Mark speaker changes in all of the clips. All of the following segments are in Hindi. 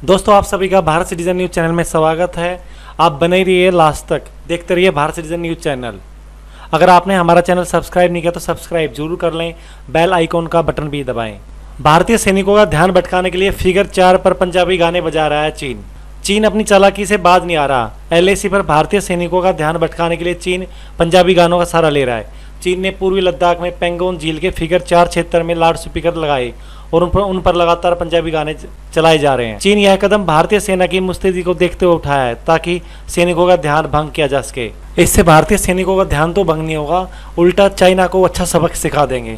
Speaker 1: दोस्तों आप सभी का भारत सिटीजन न्यूज़ चैनल में स्वागत है। आप बने रहिए लास्ट तक, देखते रहिए भारत सिटीजन न्यूज़ चैनल। अगर आपने हमारा चैनल सब्सक्राइब नहीं किया तो सब्सक्राइब जरूर कर लें, बेल आइकॉन का बटन भी दबाएं। भारतीय सैनिकों का ध्यान भटकाने के लिए फिगर 4 पर पंजाबी गाने बजा रहा है चीन अपनी चालाकी से बाज नहीं आ रहा। LAC पर भारतीय सैनिकों का ध्यान भटकाने के लिए चीन पंजाबी गानों का सहारा ले रहा है। चीन ने पूर्वी लद्दाख में पेंगोंग झील के फिगर 4 क्षेत्र में लाउड स्पीकर लगाए और उन पर लगातार पंजाबी गाने चलाए जा रहे हैं। चीन यह कदम भारतीय सेना की मुस्तैदी को देखते हुए उठाया है ताकि सैनिकों का ध्यान भंग किया जा सके। इससे भारतीय सैनिकों का ध्यान तो भंग नहीं होगा, उल्टा चाइना को अच्छा सबक सिखा देंगे।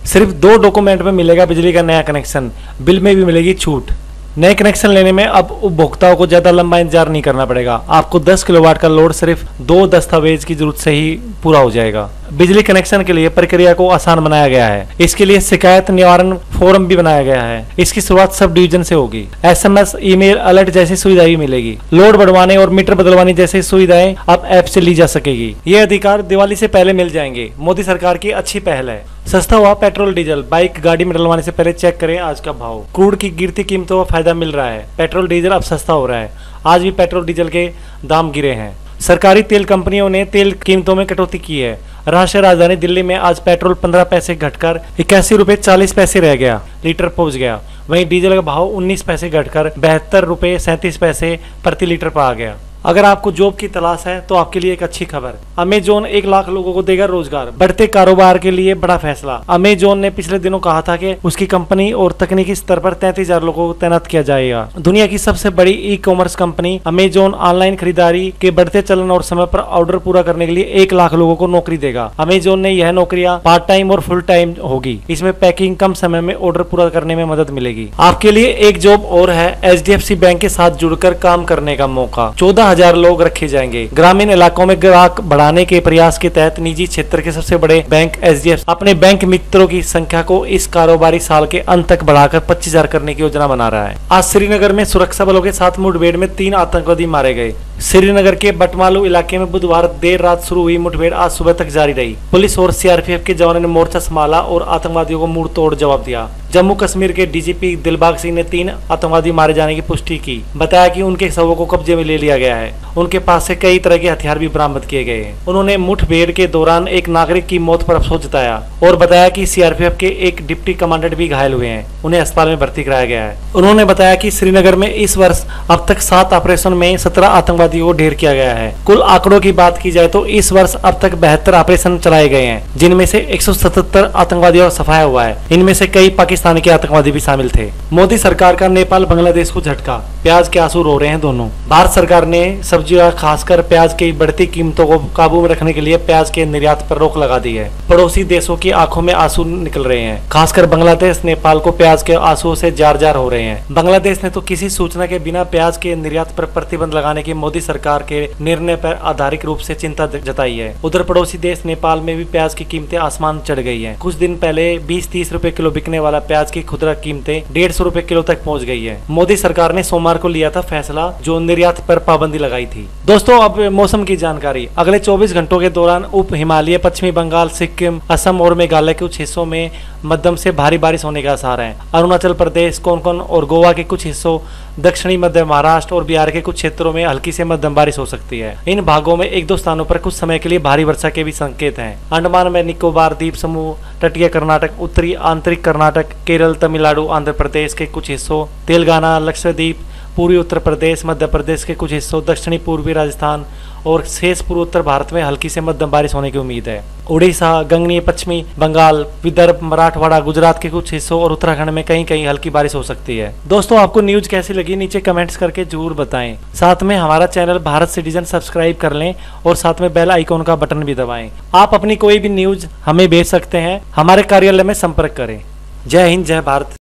Speaker 1: सिर्फ 2 डॉक्यूमेंट में मिलेगा बिजली का नया कनेक्शन, बिल में भी मिलेगी छूट। नए कनेक्शन लेने में अब उपभोक्ताओं को ज्यादा लंबा इंतजार नहीं करना पड़ेगा। आपको 10 किलोवाट का लोड सिर्फ 2 दस्तावेज की जरूरत से ही पूरा हो जाएगा। बिजली कनेक्शन के लिए प्रक्रिया को आसान बनाया गया है। इसके लिए शिकायत निवारण फोरम भी बनाया गया है। इसकी शुरुआत सब डिवीजन से होगी। SMS, ईमेल अलर्ट जैसी सुविधाएं भी मिलेगी। लोड बढ़वाने और मीटर बदलवाने जैसी सुविधाएं अब ऐप से ली जा सकेगी। ये अधिकार दिवाली से पहले मिल जाएंगे। मोदी सरकार की अच्छी पहल है। सस्ता हुआ पेट्रोल डीजल, बाइक गाड़ी में डलवाने से पहले चेक करें आज का भाव। क्रूड की गिरती कीमतों का फायदा मिल रहा है। पेट्रोल डीजल अब सस्ता हो रहा है। आज भी पेट्रोल डीजल के दाम गिरे हैं। सरकारी तेल कंपनियों ने तेल कीमतों में कटौती की है। राष्ट्रीय राजधानी दिल्ली में आज पेट्रोल 15 पैसे घटकर 81 रुपए 40 पैसे रह गया, लीटर पहुंच गया। वहीं डीजल का भाव 19 पैसे घटकर 72 रुपए 37 पैसे प्रति लीटर पर आ गया। अगर आपको जॉब की तलाश है तो आपके लिए एक अच्छी खबर, अमेजोन 1 लाख लोगों को देगा रोजगार। बढ़ते कारोबार के लिए बड़ा फैसला। अमेजोन ने पिछले दिनों कहा था कि उसकी कंपनी और तकनीकी स्तर पर 33,000 लोगों को तैनात किया जाएगा। दुनिया की सबसे बड़ी ई-कॉमर्स कंपनी अमेजोन ऑनलाइन खरीदारी के बढ़ते चलन और समय पर ऑर्डर पूरा करने के लिए 1 लाख लोगों को नौकरी देगा। अमेजोन ने यह नौकरियां पार्ट टाइम और फुल टाइम होगी। इसमें पैकिंग, कम समय में ऑर्डर पूरा करने में मदद मिलेगी। आपके लिए एक जॉब और है, HDFC बैंक के साथ जुड़कर काम करने का मौका। 14,000 लोग रखे जाएंगे। ग्रामीण इलाकों में ग्राहक बढ़ाने के प्रयास के तहत निजी क्षेत्र के सबसे बड़े बैंक HDFC अपने बैंक मित्रों की संख्या को इस कारोबारी साल के अंत तक बढ़ाकर 25,000 करने की योजना बना रहा है। आज श्रीनगर में सुरक्षा बलों के साथ मुठभेड़ में 3 आतंकवादी मारे गए। श्रीनगर के बटमालू इलाके में बुधवार देर रात शुरू हुई मुठभेड़ आज सुबह तक जारी रही। पुलिस और CRPF के जवानों ने मोर्चा संभाला और आतंकवादियों को मुंह तोड़ जवाब दिया। जम्मू कश्मीर के DGP दिलबाग सिंह ने 3 आतंकवादी मारे जाने की पुष्टि की। बताया कि उनके शवों को कब्जे में ले लिया गया है। उनके पास से कई तरह के हथियार भी बरामद किए गए हैं। उन्होंने मुठभेड़ के दौरान एक नागरिक की मौत पर अफसोस जताया और बताया कि CRPF के एक डिप्टी कमांडेंट भी घायल हुए हैं, उन्हें अस्पताल में भर्ती कराया गया है। उन्होंने बताया कि श्रीनगर में इस वर्ष अब तक 7 ऑपरेशन में 17 आतंकवादियों को ढेर किया गया है। कुल आंकड़ों की बात की जाए तो इस वर्ष अब तक 72 ऑपरेशन चलाए गए हैं, जिनमें से 177 आतंकवादियों का सफाया हुआ है। इनमें से कई पाकिस्तानी के आतंकवादी भी शामिल थे। मोदी सरकार का नेपाल बांग्लादेश को झटका, प्याज के आंसू रो रहे हैं दोनों। भारत सरकार ने सब्जियों खासकर प्याज की बढ़ती कीमतों को काबू में रखने के लिए प्याज के निर्यात पर रोक लगा दी है। पड़ोसी देशों की आंखों में आंसू निकल रहे हैं। खासकर बांग्लादेश नेपाल को प्याज के आंसुओं से जार हो रहे हैं। बांग्लादेश ने तो किसी सूचना के बिना प्याज के निर्यात पर प्रतिबंध लगाने की मोदी सरकार के निर्णय पर आधारित रूप से चिंता जताई है। उधर पड़ोसी देश नेपाल में भी प्याज की कीमतें आसमान चढ़ गई है। कुछ दिन पहले 20-30 रुपए किलो बिकने वाला प्याज की खुदरा कीमतें 150 रुपए किलो तक पहुंच गई है। मोदी सरकार ने सोमवार को लिया था फैसला जो निर्यात पर पाबंदी लगाई थी। दोस्तों अब मौसम की जानकारी। अगले 24 घंटों के दौरान उप हिमालय, पश्चिमी बंगाल, सिक्किम, असम और मेघालय के कुछ हिस्सों में मध्यम से भारी बारिश होने के आसार हैं। अरुणाचल प्रदेश, कोंकण और गोवा के कुछ हिस्सों, दक्षिणी मध्य महाराष्ट्र और बिहार के कुछ क्षेत्रों में हल्की से मध्यम बारिश हो सकती है। इन भागों में 1-2 स्थानों पर कुछ समय के लिए भारी वर्षा के भी संकेत हैं। अंडमान में निकोबार द्वीप समूह, तटीय कर्नाटक, उत्तरी आंतरिक कर्नाटक, केरल, तमिलनाडु, आंध्र प्रदेश के कुछ हिस्सों, तेलंगाना, लक्षद्वीप, पूर्वी उत्तर प्रदेश, मध्य प्रदेश के कुछ हिस्सों, दक्षिणी पूर्वी राजस्थान और शेष पूर्वोत्तर भारत में हल्की से मध्यम बारिश होने की उम्मीद है। उड़ीसा, गंगनीय पश्चिमी बंगाल, विदर्भ, मराठवाड़ा, गुजरात के कुछ हिस्सों और उत्तराखंड में कहीं कहीं हल्की बारिश हो सकती है। दोस्तों आपको न्यूज कैसी लगी नीचे कमेंट्स करके जरूर बताएं। साथ में हमारा चैनल भारत सिटीजन सब्सक्राइब कर लें और साथ में बेल आइकॉन का बटन भी दबाएं। आप अपनी कोई भी न्यूज हमें भेज सकते हैं, हमारे कार्यालय में संपर्क करें। जय हिंद, जय भारत।